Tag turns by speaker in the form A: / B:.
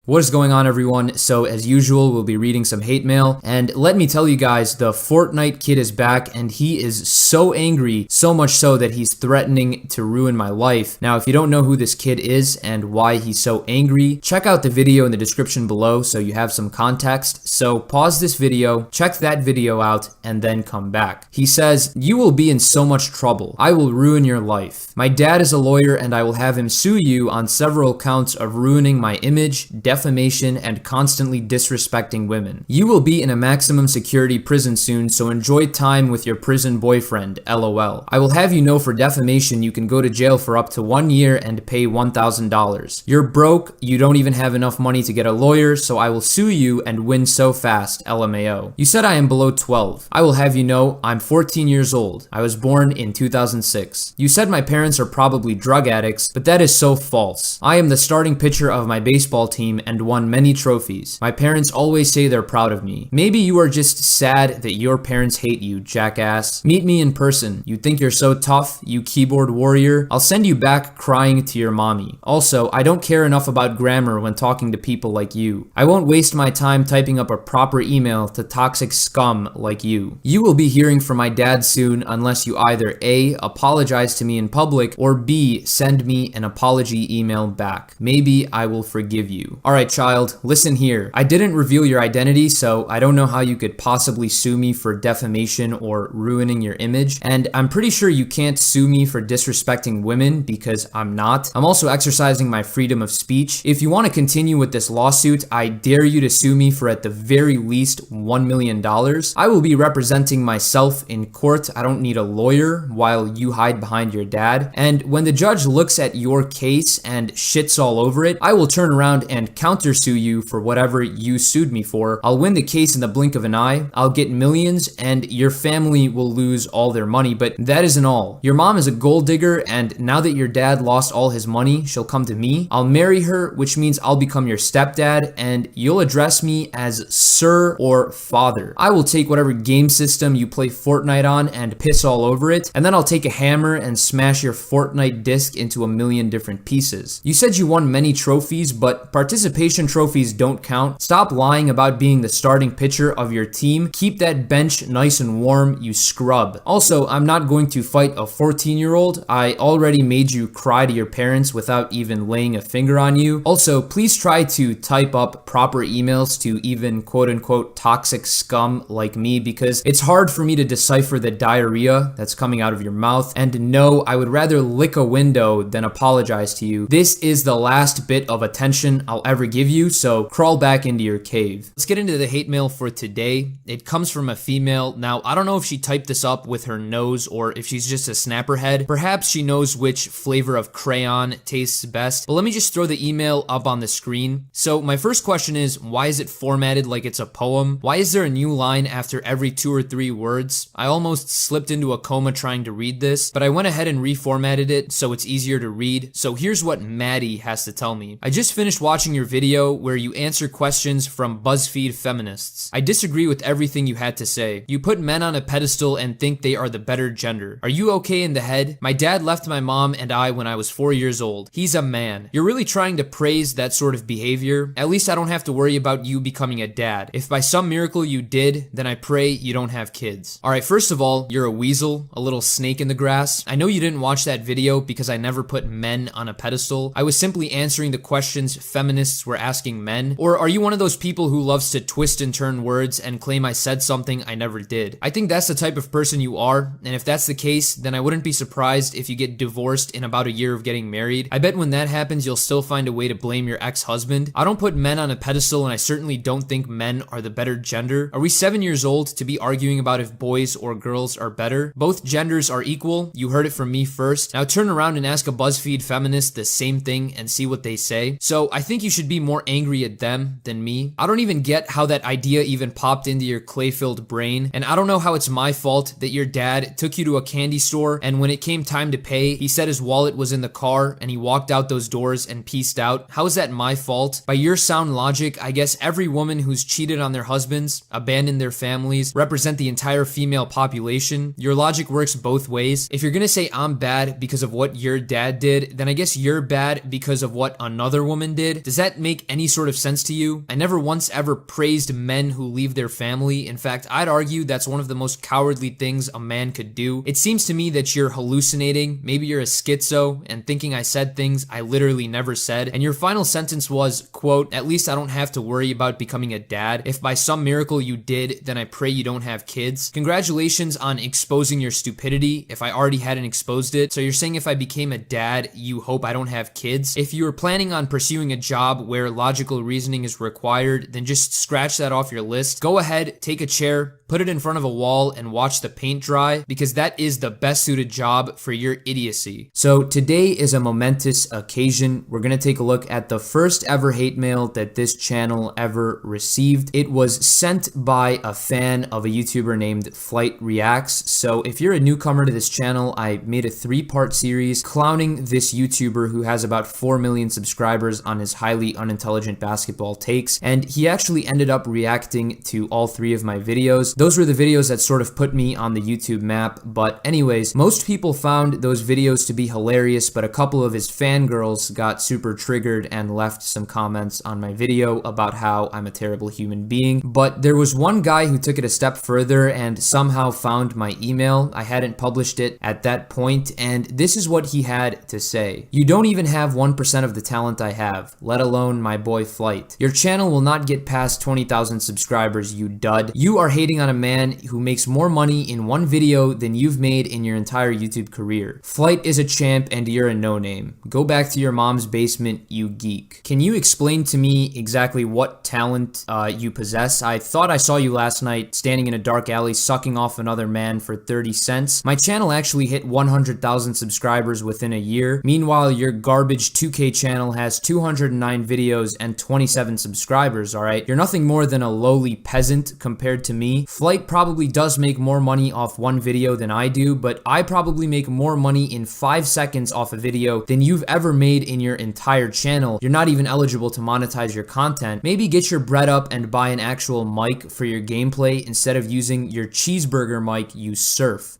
A: What is going on, everyone? So as usual, we'll be reading some hate mail, and let me tell you guys, the FORTNITE kid is back and he is so angry, so much so that he's threatening to ruin my life. Now, if you don't know who this kid is and why he's so angry, check out the video in the description below so you have some context. So pause this video, check that video out, and then come back. He says, "You will be in so much trouble. I will ruin your life. My dad is a lawyer and I will have him sue you on several counts of ruining my image, defamation, and constantly disrespecting women. You will be in a maximum security prison soon, so enjoy time with your prison boyfriend, LOL. I will have you know for defamation you can go to jail for up to 1 year and pay $1,000. You're broke, you don't even have enough money to get a lawyer, so I will sue you and win so fast, LMAO. You said I am below 12. I will have you know I'm 14 years old. I was born in 2006. You said my parents are probably drug addicts, but that is so false. I am the starting pitcher of my baseball team and won many trophies. My parents always say they're proud of me. Maybe you are just sad that your parents hate you, jackass. Meet me in person. You think you're so tough, you keyboard warrior? I'll send you back crying to your mommy. Also, I don't care enough about grammar when talking to people like you. I won't waste my time typing up a proper email to toxic scum like you. You will be hearing from my dad soon unless you either A, apologize to me in public, or B, send me an apology email back. Maybe I will forgive you." Alright, child, listen here. I didn't reveal your identity, so I don't know how you could possibly sue me for defamation or ruining your image, and I'm pretty sure you can't sue me for disrespecting women because I'm not. I'm also exercising my freedom of speech. If you want to continue with this lawsuit, I dare you to sue me for at the very least $1 million. I will be representing myself in court. I don't need a lawyer while you hide behind your dad. And when the judge looks at your case and shits all over it, I will turn around and countersue you for whatever you sued me for. I'll win the case in the blink of an eye. I'll get millions and your family will lose all their money, but that isn't all. Your mom is a gold digger, and now that your dad lost all his money, she'll come to me. I'll marry her, which means I'll become your stepdad, and you'll address me as sir or father. I will take whatever game system you play Fortnite on and piss all over it, and then I'll take a hammer and smash your Fortnite disc into a million different pieces. You said you won many trophies, but participation trophies don't count. Stop lying about being the starting pitcher of your team. Keep that bench nice and warm, you scrub. Also, I'm not going to fight a 14-year-old. I already made you cry to your parents without even laying a finger on you. Also, please try to type up proper emails to even quote-unquote toxic scum like me, because it's hard for me to decipher the diarrhea that's coming out of your mouth. And no, I would rather lick a window than apologize to you. This is the last bit of attention I'll ever give you, so crawl back into your cave. Let's get into the hate mail for today. It comes from a female. Now, I don't know if she typed this up with her nose or if she's just a snapperhead. Perhaps she knows which flavor of crayon tastes best, but let me just throw the email up on the screen. So my first question is, why is it formatted like it's a poem? Why is there a new line after every 2 or 3 words? I almost slipped into a coma trying to read this, but I went ahead and reformatted it so it's easier to read. So here's what Maddie has to tell me. I just finished watching your video where you answer questions from BuzzFeed feminists. I disagree with everything you had to say. You put men on a pedestal and think they are the better gender. Are you okay in the head? My dad left my mom and I when I was 4 years old. He's a man. You're really trying to praise that sort of behavior? At least I don't have to worry about you becoming a dad. If by some miracle you did, then I pray you don't have kids. Alright, first of all, you're a weasel, a little snake in the grass. I know you didn't watch that video because I never put men on a pedestal. I was simply answering the questions feminists were asking men. Or are you one of those people who loves to twist and turn words and claim I said something I never did? I think that's the type of person you are, and if that's the case, then I wouldn't be surprised if you get divorced in about a year of getting married. I bet when that happens, you'll still find a way to blame your ex-husband. I don't put men on a pedestal, and I certainly don't think men are the better gender. Are we 7 years old to be arguing about if boys or girls are better? Both genders are equal. You heard it from me first. Now turn around and ask a BuzzFeed feminist the same thing and see what they say. So I think you should be more angry at them than me. I don't even get how that idea even popped into your clay-filled brain, and I don't know how it's my fault that your dad took you to a candy store and when it came time to pay, he said his wallet was in the car and he walked out those doors and pieced out. How is that my fault? By your sound logic, I guess every woman who's cheated on their husbands, abandoned their families, represent the entire female population. Your logic works both ways. If you're gonna say I'm bad because of what your dad did, then I guess you're bad because of what another woman did. Does that that make any sort of sense to you? I never once ever praised men who leave their family. In fact, I'd argue that's one of the most cowardly things a man could do. It seems to me that you're hallucinating. Maybe you're a schizo and thinking I said things I literally never said. And your final sentence was, quote, "At least I don't have to worry about becoming a dad. If by some miracle you did, then I pray you don't have kids." Congratulations on exposing your stupidity if I already hadn't exposed it. So you're saying if I became a dad, you hope I don't have kids? If you were planning on pursuing a job where logical reasoning is required, then just scratch that off your list. Go ahead, take a chair, put it in front of a wall and watch the paint dry, because that is the best suited job for your idiocy. So today is a momentous occasion. We're gonna take a look at the first ever hate mail that this channel ever received. It was sent by a fan of a YouTuber named Flight Reacts. So if you're a newcomer to this channel, I made a 3-part series clowning this YouTuber who has about 4 million subscribers on his highly unintelligent basketball takes, and he actually ended up reacting to all 3 of my videos. Those were the videos that sort of put me on the YouTube map, but anyways, most people found those videos to be hilarious, but a couple of his fangirls got super triggered and left some comments on my video about how I'm a terrible human being. But there was one guy who took it a step further and somehow found my email. I hadn't published it at that point, and this is what he had to say. "You don't even have 1% of the talent I have, let alone my boy Flight. Your channel will not get past 20,000 subscribers, you dud. You are hating on a man who makes more money in one video than you've made in your entire YouTube career. Flight is a champ and you're a no-name. Go back to your mom's basement, you geek. Can you explain to me exactly what talent you possess? I thought I saw you last night standing in a dark alley sucking off another man for 30 cents. My channel actually hit 100,000 subscribers within a year. Meanwhile, your garbage 2K channel has 209 videos and 27 subscribers, alright? You're nothing more than a lowly peasant compared to me. Flight probably does make more money off one video than I do, but I probably make more money in 5 seconds off a video than you've ever made in your entire channel. You're not even eligible to monetize your content. Maybe get your bread up and buy an actual mic for your gameplay instead of using your cheeseburger mic, you serf."